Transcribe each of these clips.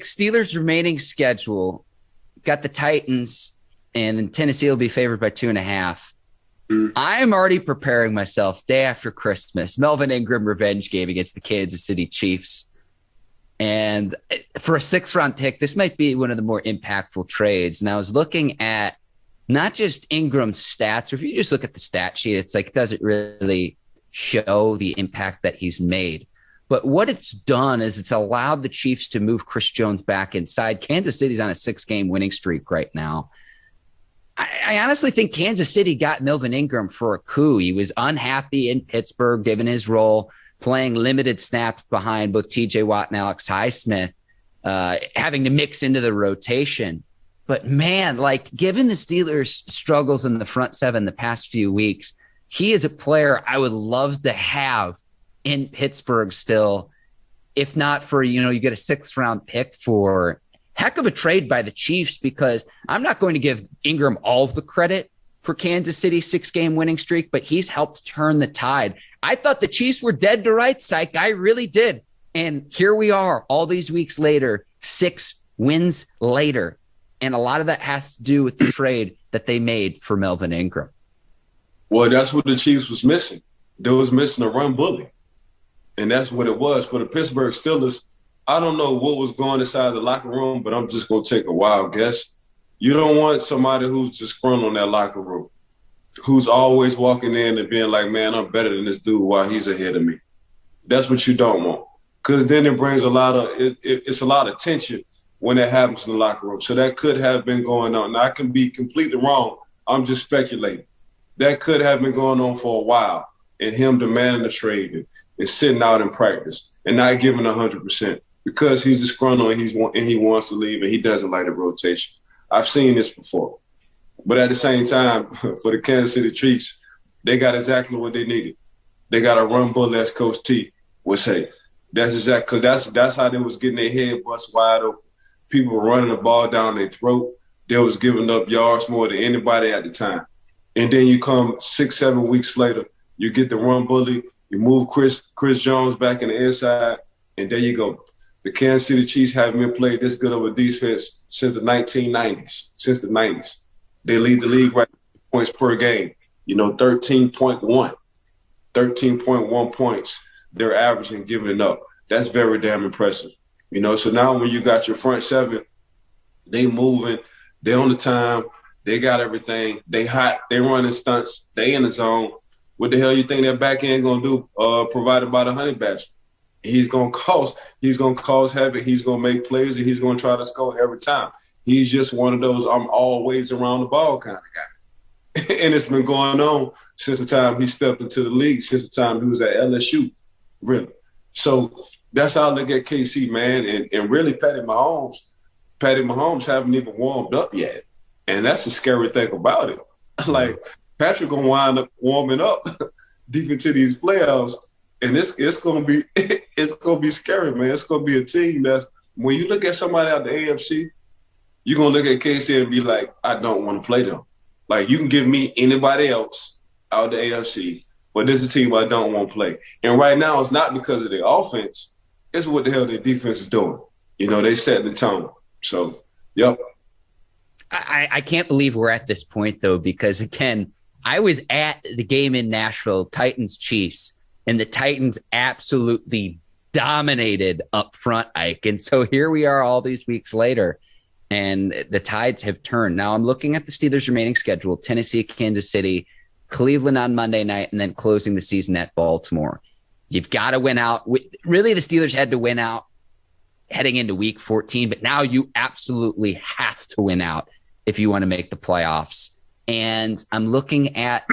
Steelers' remaining schedule got the Titans, and then Tennessee will be favored by 2.5. I'm already preparing myself day after Christmas. Melvin Ingram revenge game against the Kansas City Chiefs. And for a 6th-round pick, this might be one of the more impactful trades. And I was looking at not just Ingram's stats, or if you just look at the stat sheet, it's like it doesn't really show the impact that he's made. But what it's done is it's allowed the Chiefs to move Chris Jones back inside. Kansas City's on a 6-game winning streak right now. I honestly think Kansas City got Melvin Ingram for a coup. He was unhappy in Pittsburgh, given his role, playing limited snaps behind both TJ Watt and Alex Highsmith, having to mix into the rotation. But man, like given the Steelers' struggles in the front seven the past few weeks, he is a player I would love to have in Pittsburgh still, if not for, you get a 6th-round pick for. Heck of a trade by the Chiefs, because I'm not going to give Ingram all of the credit for Kansas City's 6-game winning streak, but he's helped turn the tide. I thought the Chiefs were dead to rights, Ike. I really did. And here we are all these weeks later, 6 wins later. And a lot of that has to do with the trade that they made for Melvin Ingram. Well, that's what the Chiefs was missing. They was missing a run bully. And that's what it was. For the Pittsburgh Steelers, I don't know what was going inside the locker room, but I'm just going to take a wild guess. You don't want somebody who's just thrown on that locker room, who's always walking in and being like, man, I'm better than this dude while he's ahead of me. That's what you don't want, because then it brings it's a lot of tension when that happens in the locker room. So that could have been going on. Now, I can be completely wrong. I'm just speculating. That could have been going on for a while, and him demanding the trade and sitting out in practice and not giving 100%. Because he's disgruntled and he wants to leave and he doesn't like the rotation. I've seen this before. But at the same time, for the Kansas City Chiefs, they got exactly what they needed. They got a run bullet, as Coach T would say. That's exactly, because that's how they was getting their head bust wide open. People were running the ball down their throat. They was giving up yards more than anybody at the time. And then you come 6-7 weeks later, you get the run bully, you move Chris Jones back in the inside, and there you go. The Kansas City Chiefs haven't been played this good of a defense since the 1990s, since the 90s. They lead the league right points per game, 13.1 points they're averaging giving up. That's very damn impressive. So now when you got your front seven, they moving, they on the time, they got everything, they hot, they running stunts, they in the zone. What the hell you think that back end gonna do, provided by the Honey Badger? He's gonna cause havoc, he's gonna make plays, and he's gonna try to score every time. He's just one of those I'm always around the ball kind of guy. And it's been going on since the time he stepped into the league, since the time he was at LSU, really. So that's how I look at KC, man. And really Patty Mahomes haven't even warmed up yet. And that's the scary thing about it. Like, Patrick gonna wind up warming up deep into these playoffs. And it's gonna be scary, man. It's gonna be a team that when you look at somebody out the AFC, you're gonna look at KC and be like, I don't want to play them. Like, you can give me anybody else out the AFC, but this is a team I don't want to play. And right now, it's not because of their offense; it's what the hell their defense is doing. They set the tone. So, yep. I can't believe we're at this point though, because again, I was at the game in Nashville, Titans Chiefs. And the Titans absolutely dominated up front, Ike. And so here we are all these weeks later, and the tides have turned. Now I'm looking at the Steelers' remaining schedule: Tennessee, Kansas City, Cleveland on Monday night, and then closing the season at Baltimore. You've got to win out. Really, the Steelers had to win out heading into week 14, but now you absolutely have to win out if you want to make the playoffs. And I'm looking at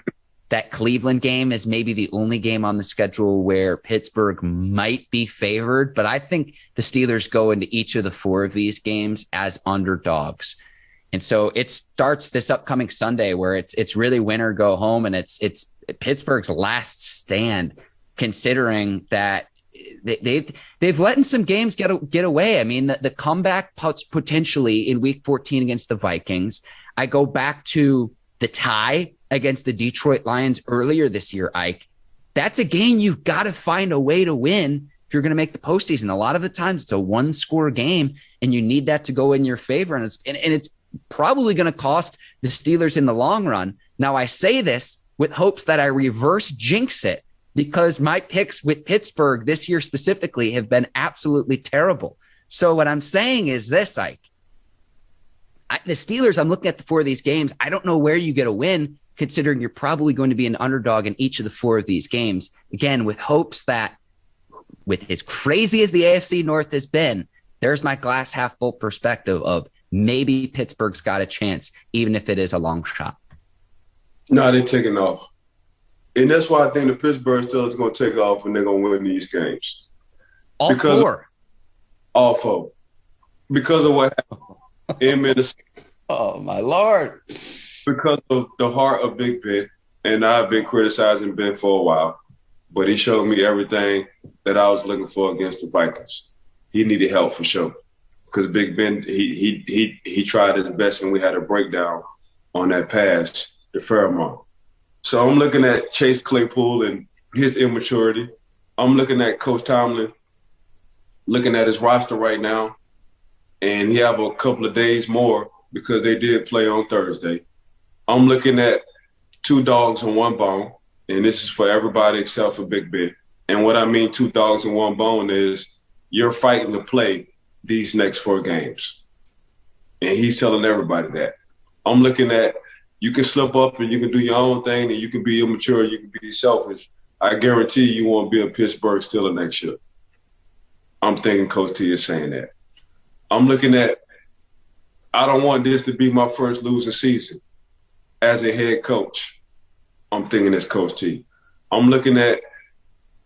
that Cleveland game as maybe the only game on the schedule where Pittsburgh might be favored. But I think the Steelers go into each of the 4 of these games as underdogs. And so it starts this upcoming Sunday where it's really win or go home. And it's Pittsburgh's last stand, considering that they've let in some games get away. I mean, the comeback potentially in week 14 against the Vikings. I go back to the tie against the Detroit Lions earlier this year, Ike. That's a game you've got to find a way to win if you're going to make the postseason. A lot of the times it's a 1-score game, and you need that to go in your favor. And it's probably going to cost the Steelers in the long run. Now, I say this with hopes that I reverse jinx it, because my picks with Pittsburgh this year specifically have been absolutely terrible. So what I'm saying is this, Ike. The Steelers, I'm looking at the 4 of these games. I don't know where you get a win, considering you're probably going to be an underdog in each of the 4 of these games. Again, with hopes that, with as crazy as the AFC North has been, there's my glass half full perspective of maybe Pittsburgh's got a chance, even if it is a long shot. No, they're taking off. And that's why I think the Pittsburgh Steelers are going to take off and they're going to win these games. All 4? All 4. Because of what happened in Minnesota. Oh, my Lord. Because of the heart of Big Ben, and I've been criticizing Ben for a while, but he showed me everything that I was looking for against the Vikings. He needed help for sure, because Big Ben, he tried his best, and we had a breakdown on that pass to Fairmont. So I'm looking at Chase Claypool and his immaturity. I'm looking at Coach Tomlin, looking at his roster right now, and he have a couple of days more because they did play on Thursday. I'm looking at 2 dogs and 1 bone, and this is for everybody except for Big Ben. And what I mean 2 dogs and 1 bone is you're fighting to play these next 4 games. And he's telling everybody that. I'm looking at you can slip up and you can do your own thing, and you can be immature, you can be selfish. I guarantee you won't be a Pittsburgh Steeler next year. I'm thinking Coach T is saying that. I'm looking at I don't want this to be my first losing season as a head coach. I'm thinking it's Coach T. I'm looking at,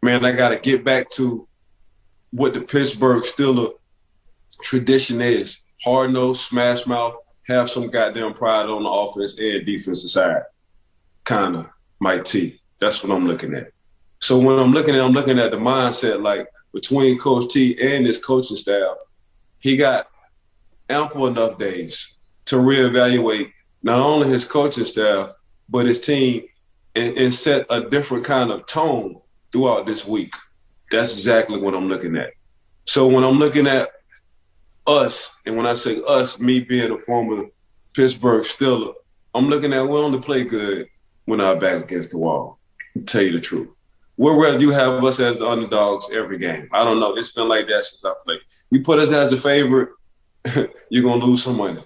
man, I got to get back to what the Pittsburgh Steelers tradition is. Hard-nosed, smash mouth, have some goddamn pride on the offense and defensive side. Kind of Mike T. That's what I'm looking at. So when I'm looking at the mindset, like between Coach T and his coaching staff, he got ample enough days to reevaluate not only his coaching staff, but his team and set a different kind of tone throughout this week. That's exactly what I'm looking at. So when I'm looking at us, and when I say us, me being a former Pittsburgh Steeler, I'm looking at we only play good when our back against the wall, to tell you the truth. We'd rather you have us as the underdogs every game. I don't know. It's been like that since I played. You put us as the favorite, you're going to lose some money.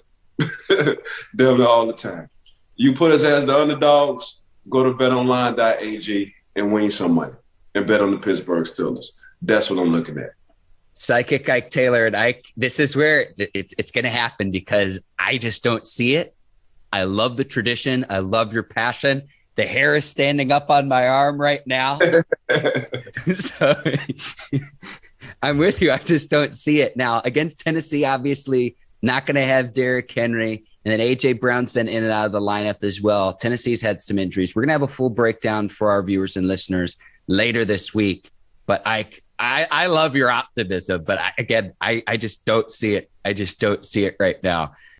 Damn it all the time. You put us as the underdogs, go to betonline.ag and win some money and bet on the Pittsburgh Steelers. That's what I'm looking at. Psychic Ike Taylor and Ike, this is where it's going to happen, because I just don't see it. I love the tradition. I love your passion. The hair is standing up on my arm right now. So I'm with you. I just don't see it. Now, against Tennessee, obviously not going to have Derrick Henry. And then A.J. Brown's been in and out of the lineup as well. Tennessee's had some injuries. We're going to have a full breakdown for our viewers and listeners later this week. But I love your optimism. But I just don't see it. I just don't see it right now.